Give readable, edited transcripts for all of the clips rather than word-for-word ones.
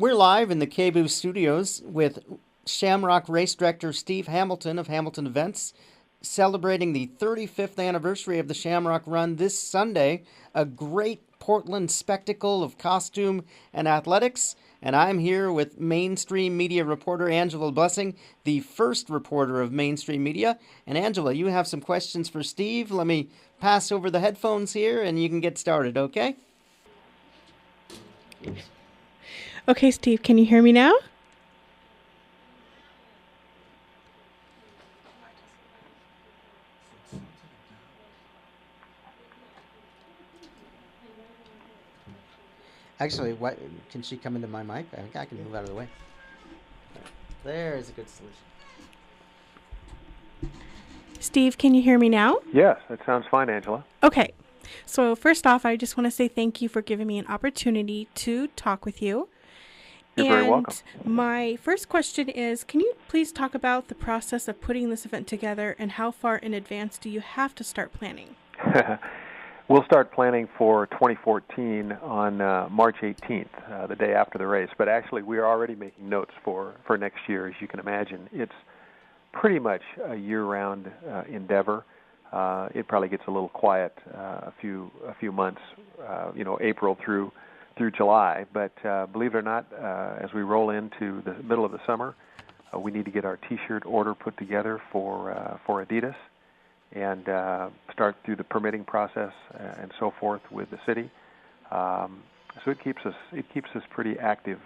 We're live in the KBOO studios with Shamrock race director Steve Hamilton of Hamilton Events, celebrating the 35th anniversary of the Shamrock Run this Sunday, a great Portland spectacle of costume and athletics. And I'm here with mainstream media reporter Angela Blessing, the first reporter of mainstream media. And Angela, you have some questions for Steve. Let me pass over the headphones here and you can get started, okay? Okay, Steve, can you hear me now? Actually, what can she come into my mic? I think I can move out of the way. There's a good solution. Steve, can you hear me now? Yes, that sounds fine, Angela. Okay. So first off, I just want to say thank you for giving me an opportunity to talk with you. You're very welcome. My first question is, can you please talk about the process of putting this event together and how far in advance do you have to start planning? We'll start planning for 2014 on March 18th, the day after the race. But actually, we are already making notes for next year, as you can imagine. It's pretty much a year-round endeavor. It probably gets a little quiet a few months, April through July. But believe it or not, as we roll into the middle of the summer, we need to get our T-shirt order put together for Adidas and start through the permitting process and so forth with the city. So it keeps us pretty active,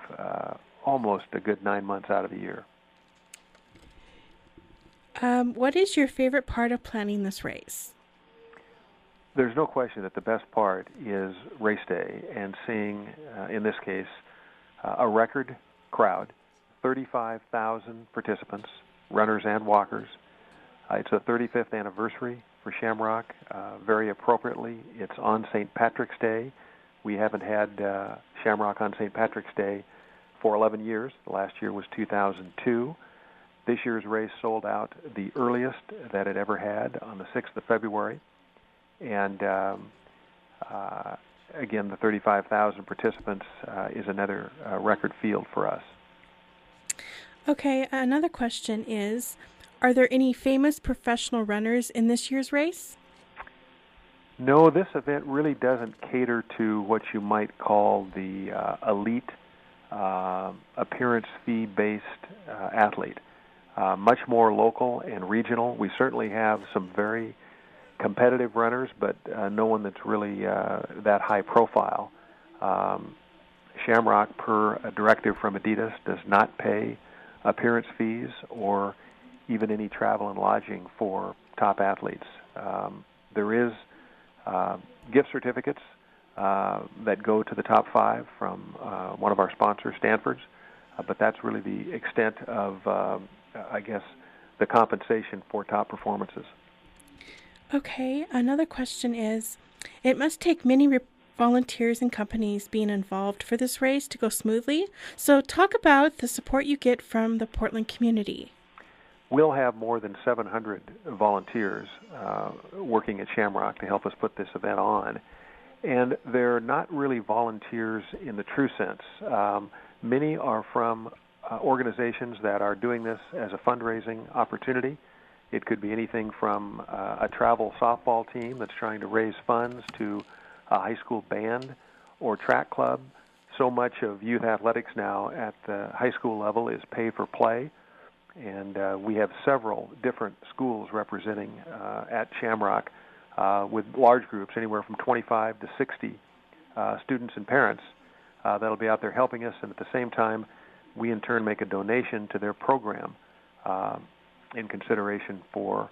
almost a good 9 months out of the year. What is your favorite part of planning this race? There's no question that the best part is race day and seeing, in this case, a record crowd, 35,000 participants, runners and walkers. It's the 35th anniversary for Shamrock. Very appropriately, it's on St. Patrick's Day. We haven't had Shamrock on St. Patrick's Day for 11 years. The last year was 2002. This year's race sold out the earliest that it ever had on the 6th of February. And again, the 35,000 participants is another record field for us. Okay, another question is, are there any famous professional runners in this year's race? No, this event really doesn't cater to what you might call the elite appearance fee-based athlete. Much more local and regional. We certainly have some very competitive runners, but no one that's really that high profile. Shamrock, per a directive from Adidas, does not pay appearance fees or even any travel and lodging for top athletes. There is gift certificates that go to the top five from one of our sponsors, Stanford's, but that's really the extent of, I guess, the compensation for top performances. Okay, another question is, it must take many volunteers and companies being involved for this race to go smoothly. So talk about the support you get from the Portland community. We'll have more than 700 volunteers working at Shamrock to help us put this event on. And they're not really volunteers in the true sense. Many are from organizations that are doing this as a fundraising opportunity. It could be anything from a travel softball team that's trying to raise funds to a high school band or track club. So much of youth athletics now at the high school level is pay for play. And we have several different schools representing at Shamrock with large groups, anywhere from 25 to 60 students and parents that'll be out there helping us. And at the same time, we in turn make a donation to their program in consideration for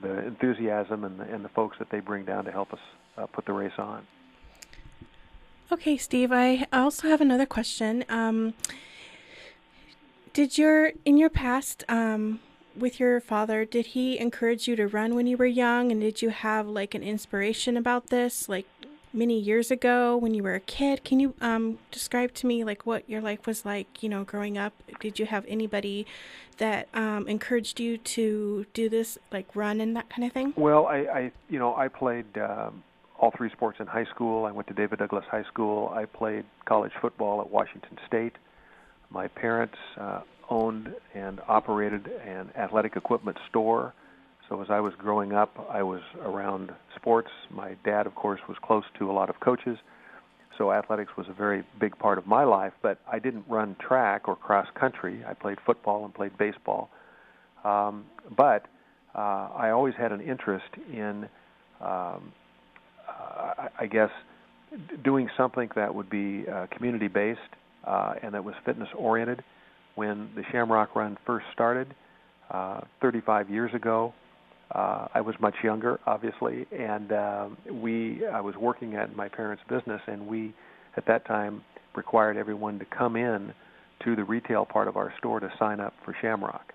the enthusiasm and the folks that they bring down to help us put the race on. Okay, Steve, I also have another question. In your past, with your father, did he encourage you to run when you were young? And did you have like an inspiration about this, like many years ago when you were a kid? Can you describe to me like what your life was like, growing up? Did you have anybody that encouraged you to do this, like run and that kind of thing? Well, I played all three sports in high school. I went to David Douglas High School. I played college football at Washington State. My parents owned and operated an athletic equipment store. So as I was growing up, I was around sports. My dad, of course, was close to a lot of coaches. So athletics was a very big part of my life, but I didn't run track or cross country. I played football and played baseball. But I always had an interest in, I guess, doing something that would be community-based and that was fitness-oriented. When the Shamrock Run first started 35 years ago, I was much younger, obviously, and I was working at my parents' business, and we, at that time, required everyone to come in to the retail part of our store to sign up for Shamrock.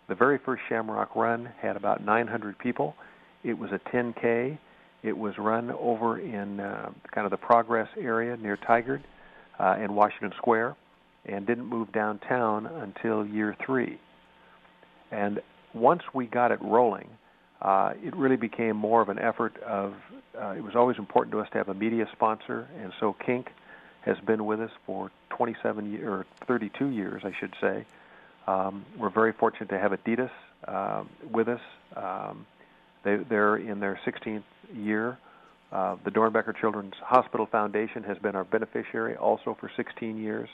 The very first Shamrock Run had about 900 people. It was a 10K. It was run over in kind of the Progress area near Tigard and Washington Square, and didn't move downtown until year 3. And once we got it rolling, it really became more of an effort of, it was always important to us to have a media sponsor, and so Kink has been with us for 27 years, or 32 years, I should say. We're very fortunate to have Adidas with us. They're in their 16th year. The Dornbecker Children's Hospital Foundation has been our beneficiary also for 16 years.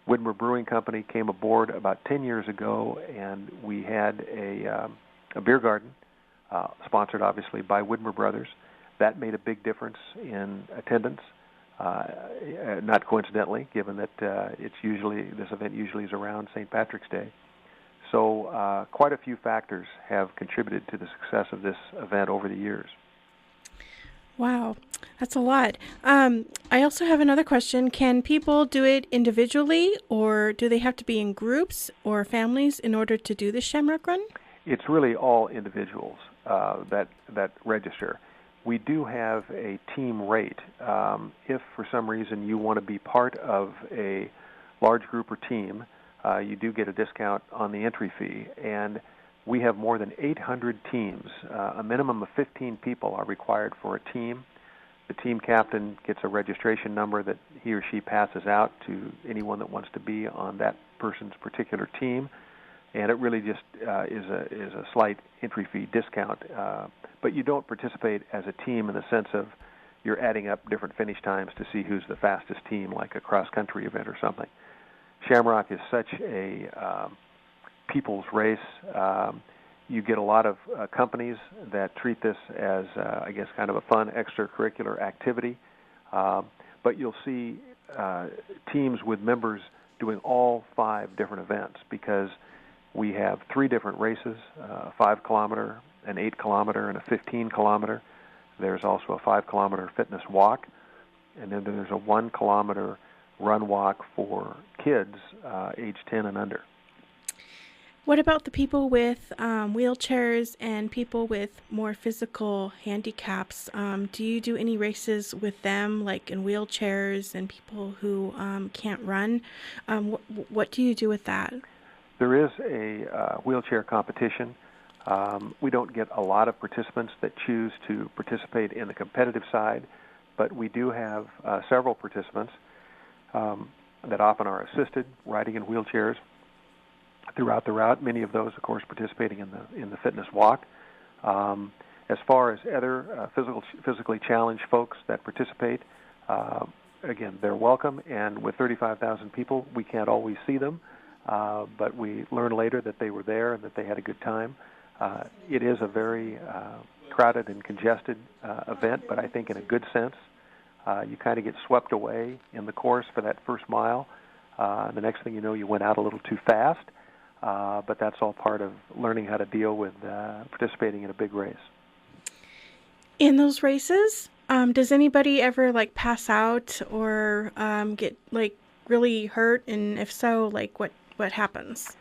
Widmer Brewing Company came aboard about 10 years ago, and we had a beer garden, sponsored obviously by Widmer Brothers. That made a big difference in attendance, not coincidentally, given that this event usually is around St. Patrick's Day. So quite a few factors have contributed to the success of this event over the years. Wow, that's a lot. I also have another question. Can people do it individually, or do they have to be in groups or families in order to do the Shamrock Run? It's really all individuals that register. We do have a team rate. If for some reason you want to be part of a large group or team, you do get a discount on the entry fee. And we have more than 800 teams. A minimum of 15 people are required for a team. The team captain gets a registration number that he or she passes out to anyone that wants to be on that person's particular team. And it really just is a slight entry fee discount. But you don't participate as a team in the sense of you're adding up different finish times to see who's the fastest team, like a cross-country event or something. Shamrock is such a people's race. You get a lot of companies that treat this as, I guess, kind of a fun extracurricular activity. But you'll see teams with members doing all 5 different events, because we have 3 different races, a 5-kilometer, an 8-kilometer, and a 15-kilometer. There's also a 5-kilometer fitness walk, and then there's a 1-kilometer run walk for kids age 10 and under. What about the people with wheelchairs and people with more physical handicaps? Do you do any races with them, like in wheelchairs and people who can't run? What do you do with that? There is a wheelchair competition. We don't get a lot of participants that choose to participate in the competitive side, but we do have several participants that often are assisted, riding in wheelchairs throughout the route, many of those, of course, participating in the fitness walk. As far as other physically challenged folks that participate, again, they're welcome, and with 35,000 people, we can't always see them, but we learn later that they were there and that they had a good time. It is a very crowded and congested event, but I think in a good sense. You kind of get swept away in the course for that first mile. The next thing you know, you went out a little too fast. But that's all part of learning how to deal with participating in a big race. In those races, does anybody ever pass out or get really hurt? And if so, what happens?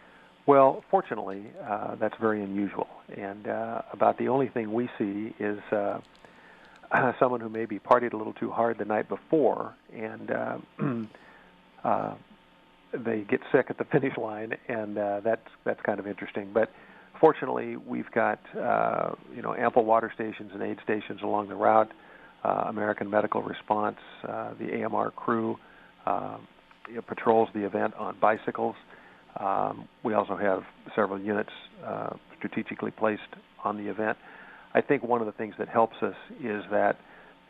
Well, fortunately, that's very unusual. And about the only thing we see is someone who maybe partied a little too hard the night before, and they get sick at the finish line, and that's kind of interesting. But fortunately, we've got ample water stations and aid stations along the route. American Medical Response, the AMR crew, patrols the event on bicycles. We also have several units strategically placed on the event. I think one of the things that helps us is that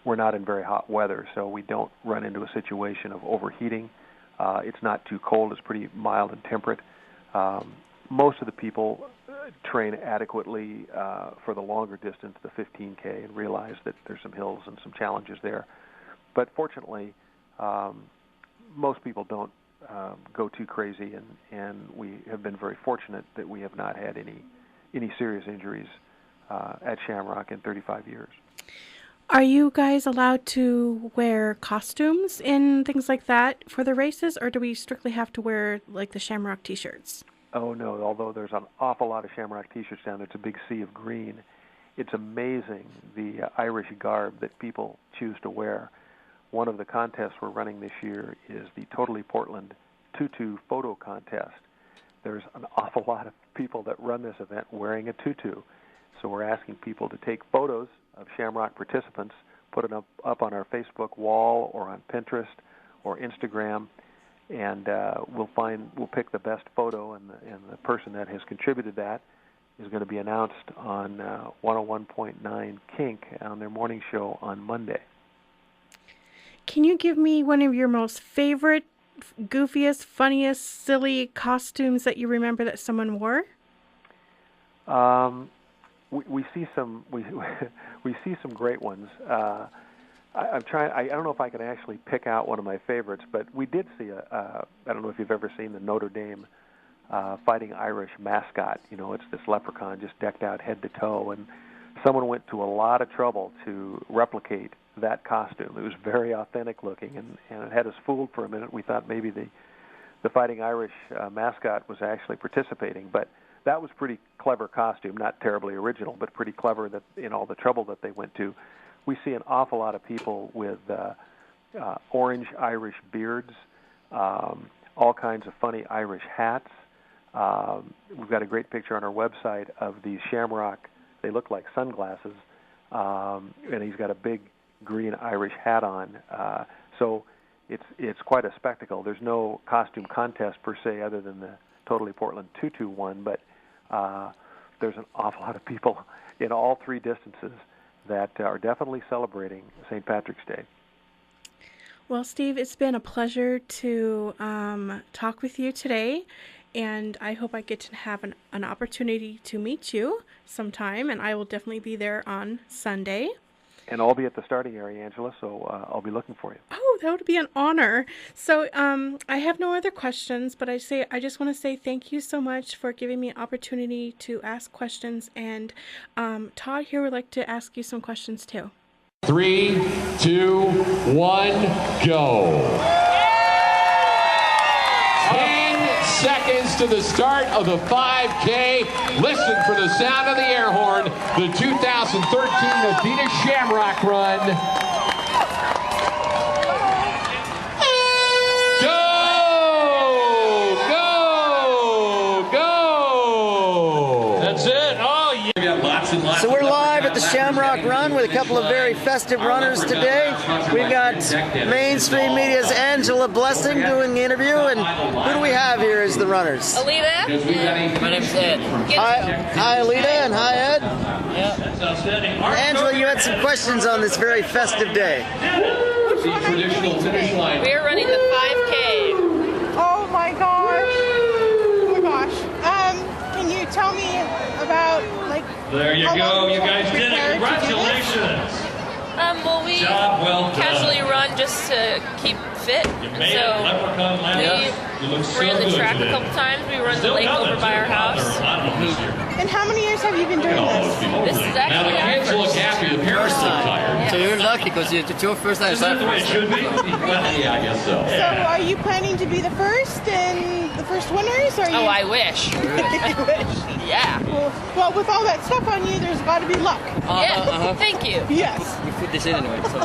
we're not in very hot weather, so we don't run into a situation of overheating. It's not too cold. It's pretty mild and temperate. Most of the people train adequately for the longer distance, the 15K, and realize that there's some hills and some challenges there. But fortunately, most people don't go too crazy, and we have been very fortunate that we have not had any serious injuries at Shamrock in 35 years. Are you guys allowed to wear costumes and things like that for the races, or do we strictly have to wear like the Shamrock t-shirts? Oh, no, although there's an awful lot of Shamrock t-shirts down there. It's a big sea of green. It's amazing the Irish garb that people choose to wear. One of the contests we're running this year is the Totally Portland Tutu Photo Contest. There's an awful lot of people that run this event wearing a tutu. So we're asking people to take photos of Shamrock participants, put it up on our Facebook wall or on Pinterest or Instagram, and we'll pick the best photo, and the person that has contributed that is going to be announced on 101.9 Kink on their morning show on Monday. Can you give me one of your most favorite, goofiest, funniest, silly costumes that you remember that someone wore? We see some we see some great ones. I'm trying. I don't know if I can actually pick out one of my favorites, but we did see I don't know if you've ever seen the Notre Dame Fighting Irish mascot. You know, it's this leprechaun just decked out head to toe, and someone went to a lot of trouble to replicate that costume. It was very authentic looking, and it had us fooled for a minute. We thought maybe the Fighting Irish mascot was actually participating, but that was pretty clever costume, not terribly original, but pretty clever that in all the trouble that they went to. We see an awful lot of people with orange Irish beards, all kinds of funny Irish hats. We've got a great picture on our website of these Shamrock. They look like sunglasses, and he's got a big green Irish hat on. So it's quite a spectacle. There's no costume contest per se other than the Totally Portland Tutu one, but there's an awful lot of people in all three distances that are definitely celebrating St. Patrick's Day. Well, Steve, it's been a pleasure to talk with you today, and I hope I get to have an opportunity to meet you sometime, and I will definitely be there on Sunday. And I'll be at the starting area, Angela, so I'll be looking for you. Oh, that would be an honor. So I have no other questions, but I just want to say thank you so much for giving me an opportunity to ask questions. And Todd here would like to ask you some questions too. 3, 2, 1, go. 10 seconds to the start of the 5K. Listen for the sound of the air horn. The 2013 Adidas Shamrock Run. Go! Go! Go! That's it. Oh, yeah. We got lots and lots. So we're live at the Shamrock Run with a couple of very festive runners today. We've got Mainstream Media's Angela Blessing doing the interview, and who do we have here as the runners? Alita. My name's Ed. Hi Alita, and hi Ed. Yeah. Angela, you had some questions on this very festive day. The traditional finish line. We are running the 5K. Oh my gosh. Oh my gosh. Can you tell me about, like, There you how go. long You guys did it. prepared to do this? Congratulations. Well, we Job well done. casually run just to keep fit. You And made it. so Leprechaun left. You look so ran the good track today. a couple times. We run the Still lake coming, over by too. our house. There are a lot of them this year. And how many years have you been doing Look at all this? those people. This is Now the actually our kids look first. happy. The parents look tired. So you're lucky because it's your first time. Isn't that the way it should be? Well, yeah, I guess so. So are you planning to be the first and the first winners? Or are you... Oh, I wish. You wish. Yeah. Well, with all that stuff on you, there's got to be luck. Yeah. Thank you. Yes. You put this in anyway, so.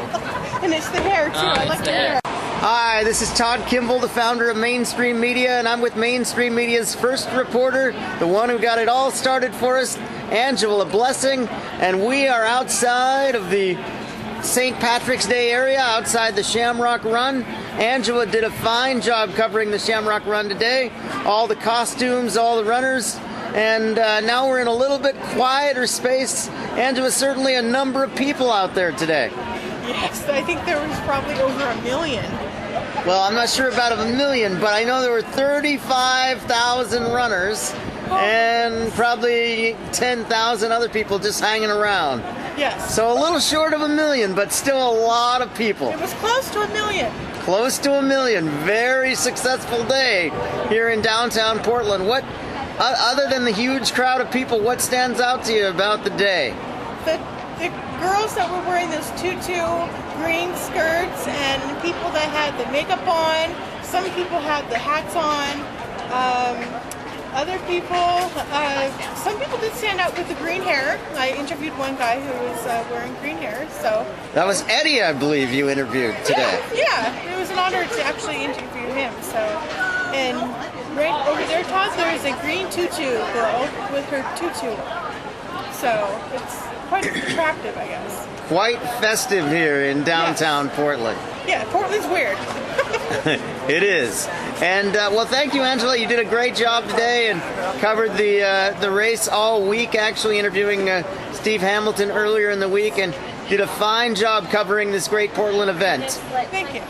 And it's the hair, too. I like it's the the hair. hair. Hi, this is Todd Kimball, the founder of Mainstream Media, and I'm with Mainstream Media's first reporter, the one who got it all started for us, Angela Blessing, and we are outside of the St. Patrick's Day area outside the Shamrock Run. Angela did a fine job covering the Shamrock Run today. All the costumes, all the runners. And now we're in a little bit quieter space. Angela, certainly a number of people out there today. Yes, I think there was probably over 1 million. Well, I'm not sure about 1 million, but I know there were 35,000 runners and probably 10,000 other people just hanging around. Yes. So a little short of 1 million, but still a lot of people. It was close to 1 million. Close to 1 million. Very successful day here in downtown Portland. What, other than the huge crowd of people, what stands out to you about the day? The girls that were wearing those tutu green skirts and people that had the makeup on. Some people had the hats on. Other people, some people did stand out with the green hair. I interviewed one guy who was wearing green hair, so. That was Eddie, I believe, you interviewed today. Yeah, it was an honor to actually interview him, so. And right over there, Todd, there is a green tutu girl with her tutu. So, it's quite attractive, I guess. Quite festive here in downtown Portland. Yeah, Portland's weird. It is. And well, thank you, Angela. You did a great job today and covered the race all week. Actually, interviewing Steve Hamilton earlier in the week, and did a fine job covering this great Portland event. Thank you.